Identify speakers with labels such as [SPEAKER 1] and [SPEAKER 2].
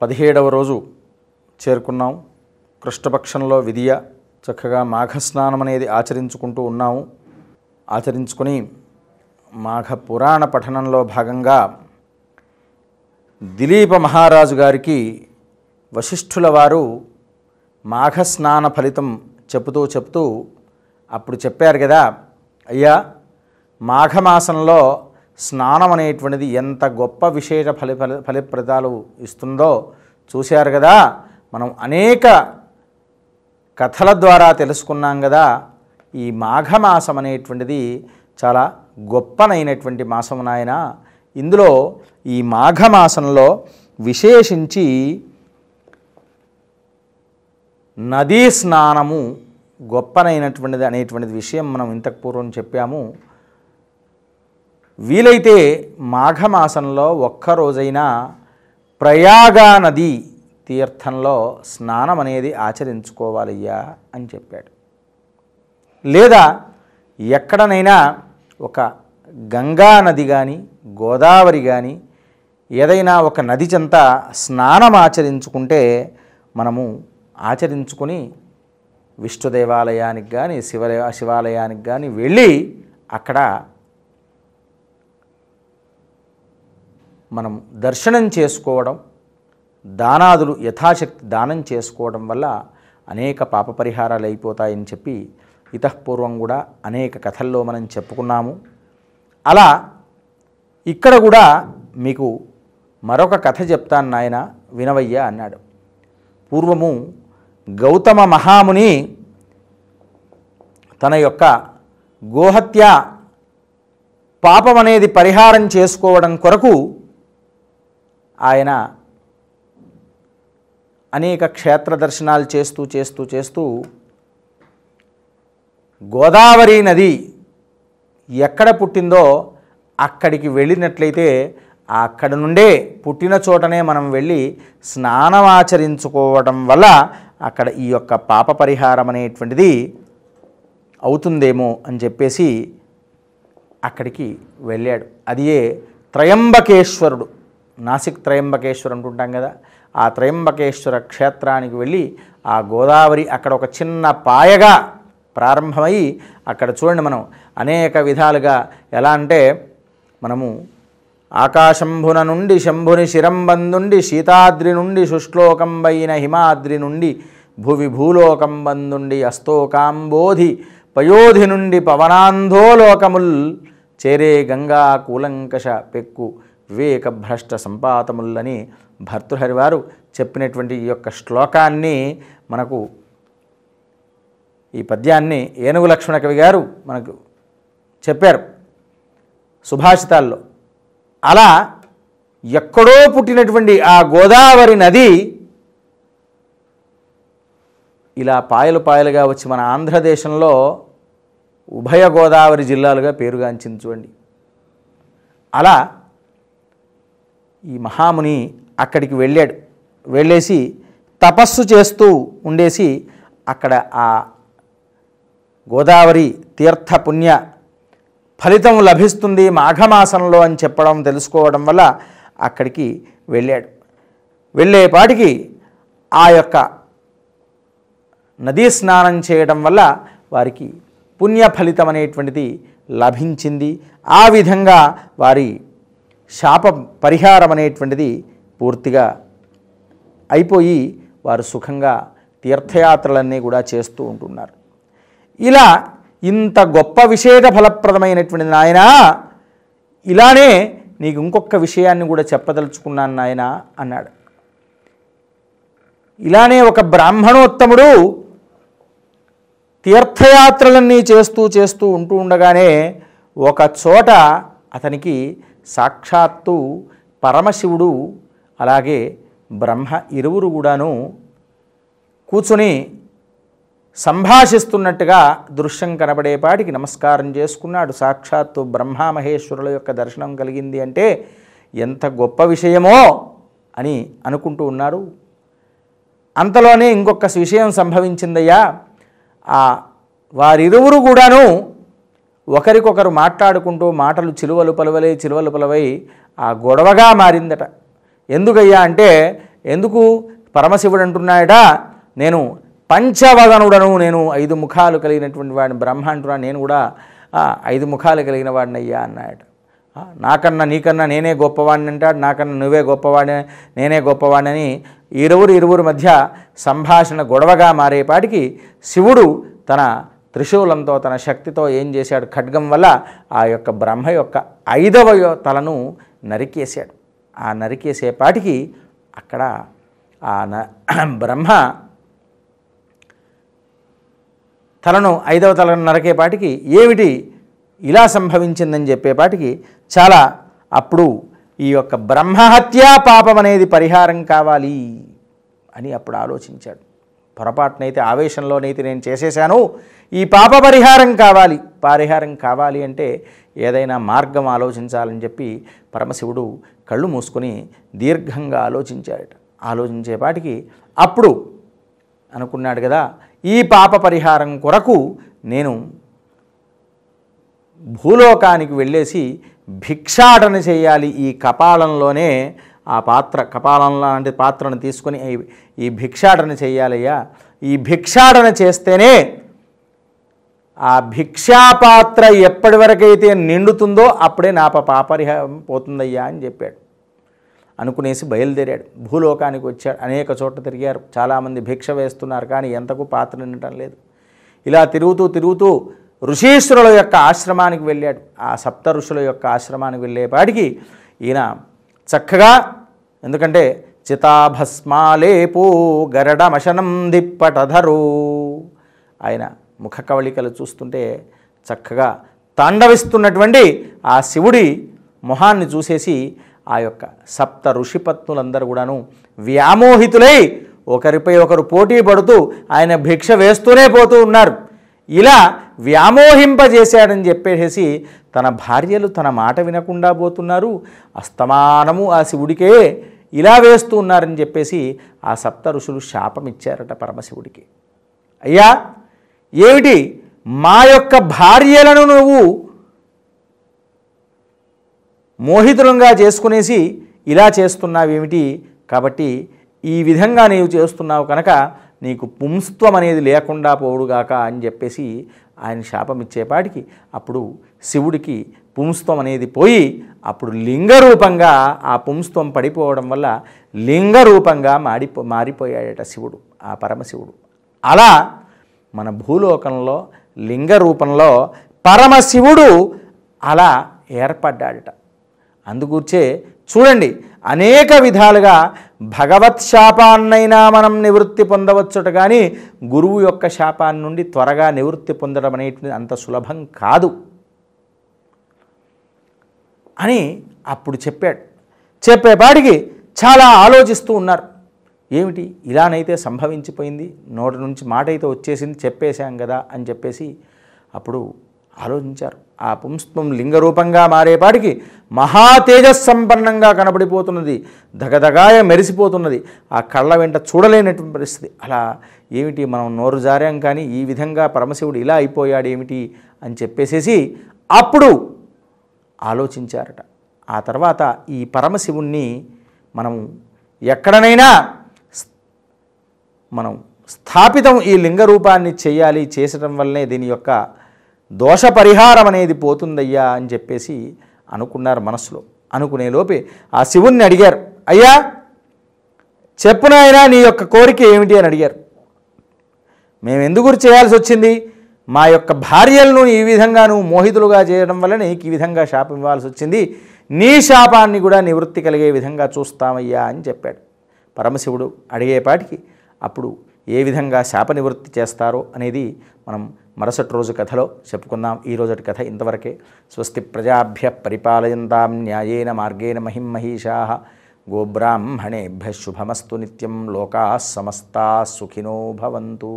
[SPEAKER 1] 17వ రోజు చేరుకున్నాం. కృష్ణపక్షంలో విధియ చక్కగా మాఘస్నానం అనేది ఆచరించుకుంటూ ఉన్నాము. ఆచరించుకొని మాఘ పురాణ పఠనంలో భాగంగా దిలీప మహారాజు గారికి వశిష్ఠుల వారు మాఘస్నాన ఫలితం చెప్తూ అప్పుడు చెప్పారు కదా, అయ్యా మాఘమాసంలో స్నానం అనేటువంటిది ఎంత గొప్ప విశేష ఫలప్రదాలు ఇస్తుందో చూశారు కదా. మనం అనేక కథల ద్వారా తెలుసుకున్నాం కదా. ఈ మాఘమాసం అనేటువంటిది చాలా గొప్పనైనటువంటి మాసం నాయన. ఇందులో ఈ మాఘమాసంలో విశేషించి నదీ స్నానము గొప్పనైనటువంటిది అనేటువంటిది విషయం మనం ఇంతకు పూర్వం చెప్పాము. వీలైతే మాఘమాసంలో ఒక్కరోజైనా ప్రయాగా నది తీర్థంలో స్నానం అనేది ఆచరించుకోవాలయ్యా అని చెప్పాడు. లేదా ఎక్కడనైనా ఒక గంగా నది కానీ గోదావరి కానీ ఏదైనా ఒక నది చెంత స్నానం ఆచరించుకుంటే మనము ఆచరించుకొని విష్ణు దేవాలయానికి కానీ శివాలయానికి కానీ వెళ్ళి అక్కడ మనం దర్శనం చేసుకోవడం, దానాదులు యథాశక్తి దానం చేసుకోవడం వల్ల అనేక పాప పరిహారాలు అయిపోతాయని చెప్పి ఇతఃపూర్వం కూడా అనేక కథల్లో మనం చెప్పుకున్నాము. అలా ఇక్కడ కూడా మీకు మరొక కథ చెప్తాను నాయన వినవయ్యా అన్నాడు. పూర్వము గౌతమ మహాముని తన యొక్క గోహత్య పాపం అనేది పరిహారం చేసుకోవడం కొరకు ఆయన అనేక క్షేత్ర దర్శనాలు చేస్తూ గోదావరి నది ఎక్కడ పుట్టిందో అక్కడికి వెళ్ళినట్లయితే అక్కడ నుండే పుట్టిన చోటనే మనం వెళ్ళి స్నానం ఆచరించుకోవడం వల్ల అక్కడ ఈ యొక్క పాప పరిహారం అనేటువంటిది అవుతుందేమో అని చెప్పేసి అక్కడికి వెళ్ళాడు. అదియే త్రయంబకేశ్వరుడు. నాసిక్ త్రయంబకేశ్వర్ అంటుంటాం కదా. ఆ త్రయంబకేశ్వర క్షేత్రానికి వెళ్ళి ఆ గోదావరి అక్కడ ఒక చిన్న పాయగా ప్రారంభమై అక్కడ చూడండి మనం అనేక విధాలుగా ఎలా అంటే మనము ఆకాశంభున నుండి శంభుని శిరంబందుండి శీతాద్రి నుండి శుష్లోకంబైన హిమాద్రి నుండి భువి భూలోకంబందుండి అస్తోకాంబోధి పయోధి నుండి పవనాంధోలోకముల్ చేరే గంగా కూలంకష పెక్కు వివేక భ్రష్ట సంపాతములని భర్తృహరి వారు చెప్పినటువంటి ఈ యొక్క శ్లోకాన్ని మనకు ఈ పద్యాన్ని ఏనుగు లక్ష్మణ కవి గారు మనకు చెప్పారు సుభాషితాల్లో. అలా ఎక్కడో పుట్టినటువంటి ఆ గోదావరి నది ఇలా పాయలుగా వచ్చి మన ఆంధ్రదేశంలో ఉభయ గోదావరి జిల్లాలుగా పేరుగాంచింది చూడండి. అలా ఈ మహాముని అక్కడికి వెళ్ళాడు. వెళ్ళేసి తపస్సు చేస్తూ ఉండేసి అక్కడ ఆ గోదావరి తీర్థ పుణ్య ఫలితం లభిస్తుంది మాఘమాసంలో అని చెప్పడం తెలుసుకోవడం వల్ల అక్కడికి వెళ్ళాడు. వెళ్ళేపాటికి ఆ యొక్క నదీ స్నానం చేయడం వల్ల వారికి పుణ్య ఫలితం అనేటువంటిది లభించింది. ఆ విధంగా వారి శాప పరిహారం అనేటువంటిది పూర్తిగా అయిపోయి వారు సుఖంగా తీర్థయాత్రలన్నీ కూడా చేస్తూ ఉంటున్నారు. ఇలా ఇంత గొప్ప విశేష ఫలప్రదమైనటువంటి నాయన, ఇలానే నీకు ఇంకొక విషయాన్ని కూడా చెప్పదలుచుకున్నాను నాయన అన్నాడు. ఇలానే ఒక బ్రాహ్మణోత్తముడు తీర్థయాత్రలన్నీ చేస్తూ ఉంటూ ఉండగానే ఒక చోట అతనికి సాక్షాత్తు పరమశివుడు అలాగే బ్రహ్మ ఇరువురు కూడాను కూర్చొని సంభాషిస్తున్నట్టుగా దృశ్యం కనబడేపాటికి నమస్కారం చేసుకున్నాడు. సాక్షాత్తు బ్రహ్మమహేశ్వరుల యొక్క దర్శనం కలిగింది అంటే ఎంత గొప్ప విషయమో అని అనుకుంటూ ఉన్నారు. అంతలోనే ఇంకొక విషయం సంభవించిందయ్యా. వారిరువురు కూడాను ఒకరికొకరు మాట్లాడుకుంటూ మాటలు చిలువలు పలువలై ఆ గొడవగా మారిందట. ఎందుకయ్యా అంటే ఎందుకు పరమశివుడు అంటున్నాడట, నేను పంచవదనుడను, నేను 5 ముఖాలు కలిగినటువంటి వాడిని. బ్రహ్మ అంటున్నాడు, నేను కూడా 5 ముఖాలు కలిగిన వాడిని అయ్యా అన్నాడట. నాకన్నా నీకన్నా నేనే గొప్పవాడిని అంటాడు, నాకన్నా నువ్వే గొప్పవాడిని, నేనే గొప్పవాడిని అని ఇరువురు మధ్య సంభాషణ గొడవగా మారేపాటికి శివుడు తన త్రిశూలంతో తన శక్తితో ఏం చేశాడు, ఖడ్గం వల్ల ఆ యొక్క బ్రహ్మ యొక్క 5వ తలను నరికేశాడు. ఆ నరికేసేపాటికి అక్కడ బ్రహ్మ తలను 5వ తలను నరికేపాటికి ఏమిటి ఇలా సంభవించిందని చెప్పేపాటికి చాలా అప్పుడు ఈ యొక్క బ్రహ్మహత్యా పాపం అనేది పరిహారం కావాలి అని అప్పుడు ఆలోచించాడు. పొరపాటునైతే ఆవేశంలోనైతే నేను చేసేశాను, ఈ పాప పరిహారం కావాలి అంటే ఏదైనా మార్గం ఆలోచించాలని చెప్పి పరమశివుడు కళ్ళు మూసుకొని దీర్ఘంగా ఆలోచించాడట. ఆలోచించేపాటికి అప్పుడు అనుకున్నాడు కదా, ఈ పాప పరిహారం కొరకు నేను భూలోకానికి వెళ్ళేసి భిక్షాటన చేయాలి. ఈ కపాలంలోనే ఆ కపాలంలో అంటే పాత్రను తీసుకొని ఈ భిక్షాటన చేయాలయ్యా, ఈ భిక్షాటన చేస్తేనే ఆ భిక్షాపాత్ర ఎప్పటి వరకైతే నిండుతుందో అప్పుడే నా పాపరిహారం పోతుందయ్యా అని చెప్పాడు. అనుకునేసి బయలుదేరాడు, భూలోకానికి వచ్చాడు. అనేక చోట్ల తిరిగారు, చాలామంది భిక్ష వేస్తున్నారు, కానీ ఎంతకు పాత్ర నిండటం లేదు. ఇలా తిరుగుతూ ఋషీశ్వరుల యొక్క ఆశ్రమానికి వెళ్ళాడు. ఆ 7 ఋషుల యొక్క ఆశ్రమానికి వెళ్ళేపాటికి ఈయన చక్కగా, ఎందుకంటే చితాభస్మాలేపో గరడమశనం దిప్పటధరు, ఆయన ముఖ కవళికలు చూస్తుంటే చక్కగా తాండవిస్తున్నటువంటి ఆ శివుడి మొహాన్ని చూసేసి ఆ యొక్క 7 ఋషిపత్నులందరూ కూడాను వ్యామోహితులై ఒకరిపై ఒకరు పోటీ పడుతూ ఆయన భిక్ష వేస్తూనే పోతూ ఉన్నారు. ఇలా వ్యామోహింపజేశాడని చెప్పేసి తన భార్యలు తన మాట వినకుండా పోతున్నారు, అస్తమానము ఆ శివుడికే ఇలా వేస్తూ ఉన్నారని చెప్పేసి ఆ 7 ఋషులు శాపం ఇచ్చారట పరమశివుడికి. అయ్యా, ఏమిటి మా యొక్క భార్యలను నువ్వు మోహితులంగా చేసుకునేసి ఇలా చేస్తున్నావేమిటి, కాబట్టి ఈ విధంగా నీవు చేస్తున్నావు కనుక నీకు పుంస్త్వం అనేది లేకుండా పోవుడుగాక అని చెప్పేసి ఆయన శాపం ఇచ్చేపాటికి అప్పుడు శివుడికి పుంస్త్వం అనేది పోయి అప్పుడు లింగరూపంగా ఆ పుంస్త్వం పడిపోవడం వల్ల లింగరూపంగా మారిపోయాడట శివుడు, ఆ పరమశివుడు. అలా మన భూలోకంలో లింగరూపంలో పరమశివుడు అలా ఏర్పడ్డాడట. అందుకూర్చే చూడండి, అనేక విధాలుగా భగవత్ శాపాన్నైనా మనం నివృత్తి పొందవచ్చుట, కానీ గురువు యొక్క శాపాన్ని నుండి త్వరగా నివృత్తి పొందడం అనేటువంటి అంత సులభం కాదు అని అప్పుడు చెప్పేపాటికి చాలా ఆలోచిస్తూ ఉన్నారు. ఏమిటి ఇలానైతే సంభవించిపోయింది, నోటి నుంచి మాట అయితే వచ్చేసింది, చెప్పేశాం కదా అని చెప్పేసి అప్పుడు ఆలోచించారు. ఆ పుంస్త్వం లింగరూపంగా మారేపాటికి మహా తేజస్సంపన్నంగా కనబడిపోతున్నది, దగదగాయ మెరిసిపోతున్నది, ఆ కళ్ళ వెంట చూడలేనటువంటి పరిస్థితి. అలా ఏమిటి మనం నోరు జారాం కానీ ఈ విధంగా పరమశివుడు ఇలా అయిపోయాడు ఏమిటి అని చెప్పేసేసి అప్పుడు ఆలోచించారట. ఆ తర్వాత ఈ పరమశివుణ్ణి మనం ఎక్కడనైనా మనం స్థాపితం ఈ లింగరూపాన్ని చేయాలి, చేసడం వల్లనే దీని యొక్క దోష పరిహారం అనేది పోతుందయ్యా అని చెప్పేసి అనుకున్నారు మనసులో. అనుకునే లోపే ఆ శివుణ్ణి అడిగారు, అయ్యా చెప్పునైనా నీ యొక్క కోరిక ఏమిటి అని అడిగారు. మేము ఎందుకు చేయాల్సి వచ్చింది, మా యొక్క భార్యలను ఈ విధంగా నువ్వు మోహితులుగా చేయడం వల్ల నీకు ఈ విధంగా శాపం ఇవ్వాల్సి వచ్చింది, నీ శాపాన్ని కూడా నివృత్తి కలిగే విధంగా చూస్తామయ్యా అని చెప్పాడు. పరమశివుడు అడిగేపాటికి అప్పుడు ఏ విధంగా శాప నివృత్తి చేస్తారో అనేది మనం మరుసటి రోజు కథలో చెప్పుకుందాం. ఈ రోజటి కథ ఇంతవరకే. స్వస్తి ప్రజాభ్య పరిపాలయంతాం న్యాయేన మార్గేణ మహిం మహిషాః. గోబ్రాహ్మణేభ్యః శుభమస్తు నిత్యం. లోకాః సమస్తాః సుఖినో భవంతు.